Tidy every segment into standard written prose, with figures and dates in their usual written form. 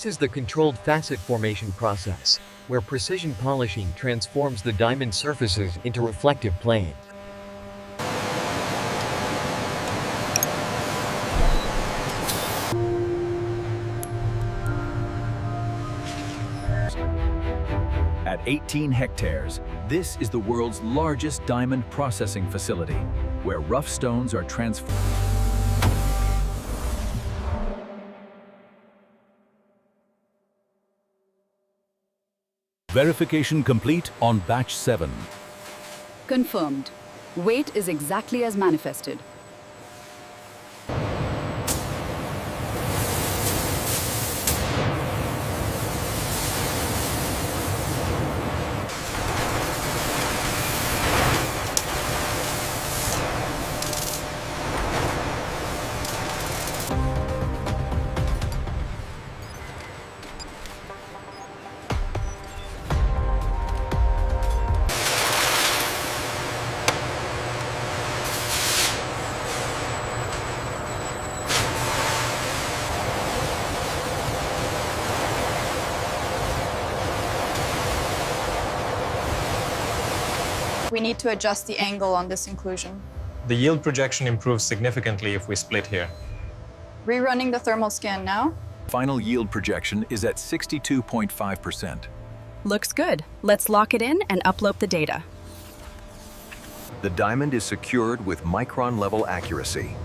This is the controlled facet formation process, where precision polishing transforms the diamond surfaces into reflective plane. At 18 hectares, this is the world's largest diamond processing facility, where rough stones are transformed. Verification complete on batch 7. Confirmed. Weight is exactly as manifested. We need to adjust the angle on this inclusion. The yield projection improves significantly if we split here. Rerunning the thermal scan now. Final yield projection is at 62.5%. Looks good. Let's lock it in and upload the data. The diamond is secured with micron-level accuracy.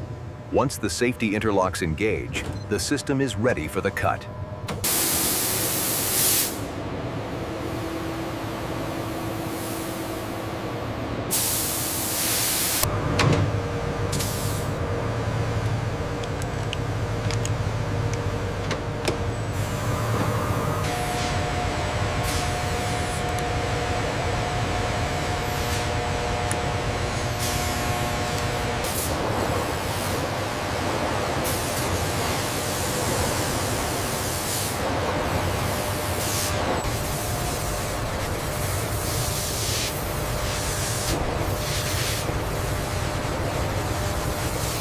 Once the safety interlocks engage, the system is ready for the cut.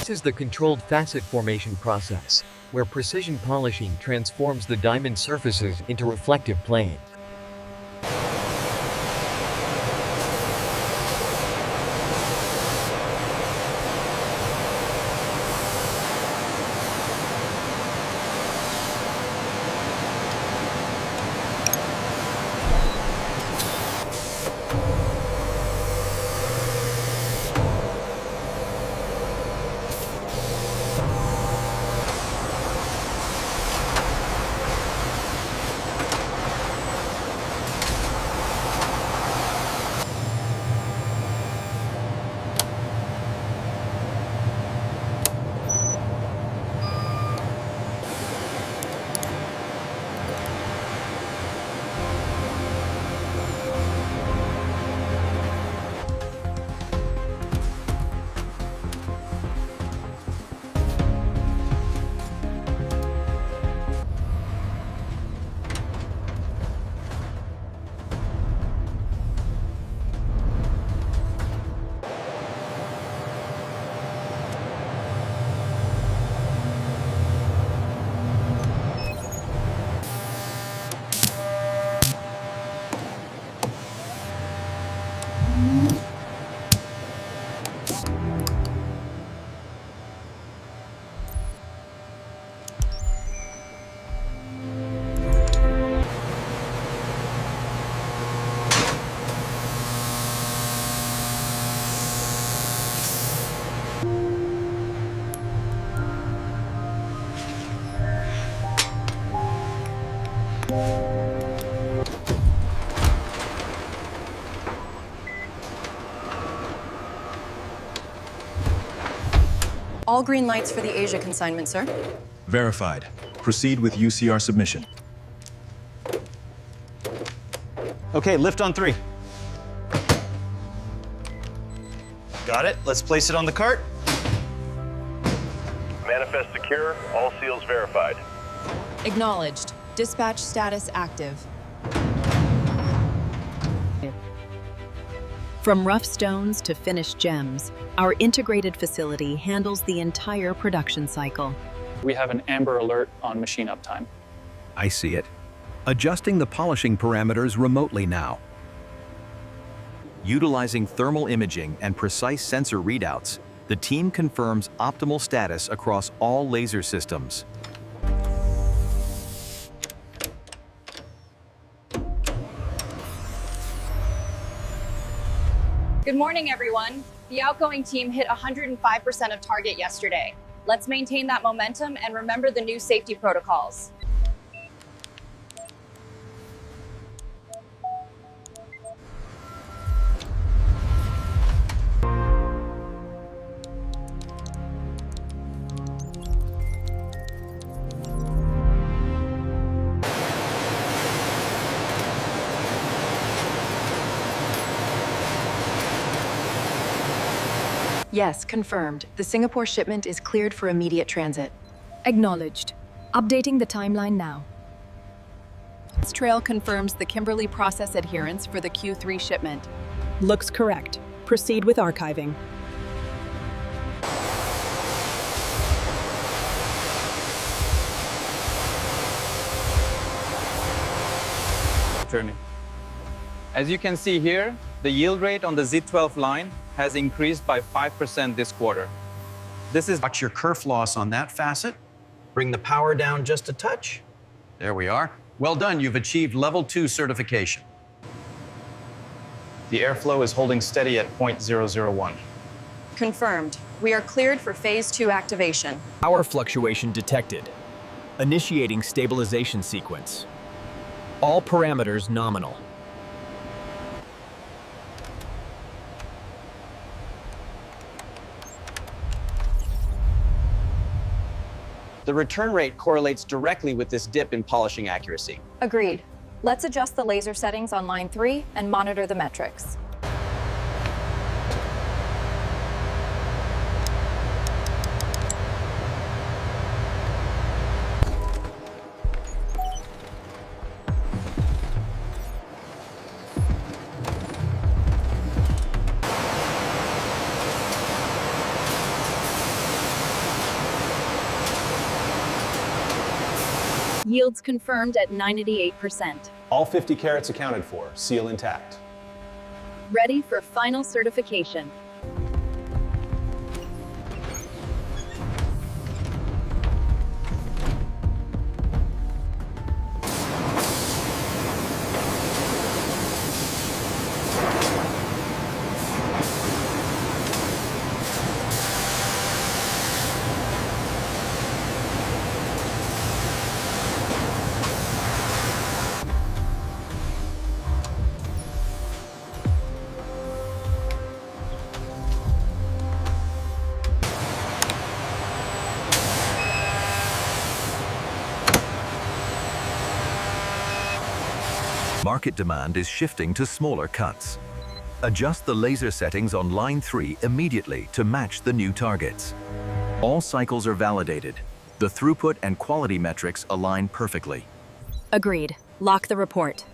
This is the controlled facet formation process, where precision polishing transforms the diamond surfaces into reflective plane. All green lights for the Asia consignment, sir. Verified. Proceed with UCR submission. Okay, lift on 3. Got it. Let's place it on the cart. Manifest secure. All seals verified. Acknowledged. Dispatch status active. From rough stones to finished gems, our integrated facility handles the entire production cycle. We have an amber alert on machine uptime. I see it. Adjusting the polishing parameters remotely now. Utilizing thermal imaging and precise sensor readouts, the team confirms optimal status across all laser systems. Good morning, everyone. The outgoing team hit 105% of target yesterday. Let's maintain that momentum and remember the new safety protocols. Yes, confirmed. The Singapore shipment is cleared for immediate transit. Acknowledged. Updating the timeline now. This trail confirms the Kimberley process adherence for the Q3 shipment. Looks correct. Proceed with archiving. Journey. As you can see here, the yield rate on the Z12 line has increased by 5% this quarter. This is Watch your kerf loss on that facet. Bring the power down just a touch. There we are. Well done, you've achieved level 2 certification. The airflow is holding steady at 0.001. Confirmed. We are cleared for phase 2 activation. Power fluctuation detected. Initiating stabilization sequence. All parameters nominal. The return rate correlates directly with this dip in polishing accuracy. Agreed. Let's adjust the laser settings on line 3 and monitor the metrics. Yields confirmed at 98%. All 50 carats accounted for, seal intact. Ready for final certification. Market demand is shifting to smaller cuts. Adjust the laser settings on line 3 immediately to match the new targets. All cycles are validated. The throughput and quality metrics align perfectly. Agreed. Lock the report.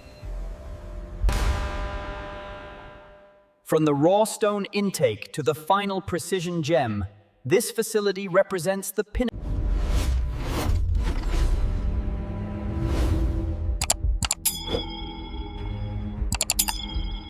From the raw stone intake to the final precision gem, this facility represents the pinnacle